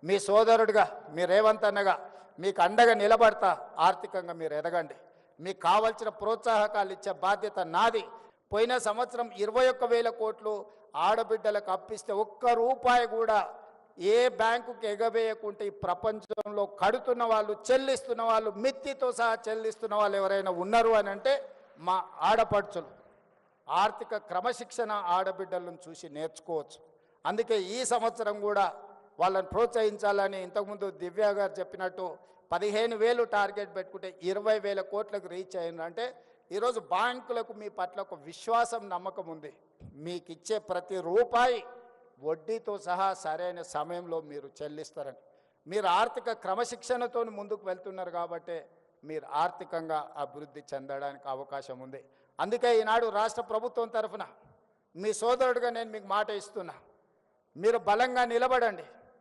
మీ సోదరుడిగా మీ రేవంత్ అన్నగా మీకు అండగా నిలబడతా. ఆర్థికంగా మీరు ఎదగండి. మీకు కావాల్సిన ప్రోత్సాహకాలు ఇచ్చే బాధ్యత నాది. పోయిన సంవత్సరం 21,000 కోట్లు ఆడబిడ్డలకు అప్పిస్తే ఒక్క రూపాయి కూడా ఏ బ్యాంకుకి ఎగవేయకుంటే ఈ ప్రపంచంలో కడుతున్న వాళ్ళు, చెల్లిస్తున్న వాళ్ళు, మిత్తితో సహా చెల్లిస్తున్న వాళ్ళు ఎవరైనా ఉన్నారు అని అంటే మా ఆడపడుచులు. ఆర్థిక క్రమశిక్షణ ఆడబిడ్డలను చూసి నేర్చుకోవచ్చు. అందుకే ఈ సంవత్సరం కూడా వాళ్ళని ప్రోత్సహించాలని ఇంతకుముందు దివ్య గారు చెప్పినట్టు 15,000 టార్గెట్ పెట్టుకుంటే 20,000 కోట్లకు రీచ్ అయిందంటే ఈరోజు బ్యాంకులకు మీ పట్ల ఒక విశ్వాసం, నమ్మకం ఉంది. మీకు ఇచ్చే ప్రతి రూపాయి వడ్డీతో సహా సరైన సమయంలో మీరు చెల్లిస్తారని. మీరు ఆర్థిక క్రమశిక్షణతో ముందుకు వెళ్తున్నారు కాబట్టి మీరు ఆర్థికంగా అభివృద్ధి చెందడానికి అవకాశం ఉంది. అందుకే ఈనాడు రాష్ట్ర ప్రభుత్వం తరఫున మీ సోదరుడిగా నేను మీకు మాట ఇస్తున్నా. మీరు బలంగా నిలబడండి.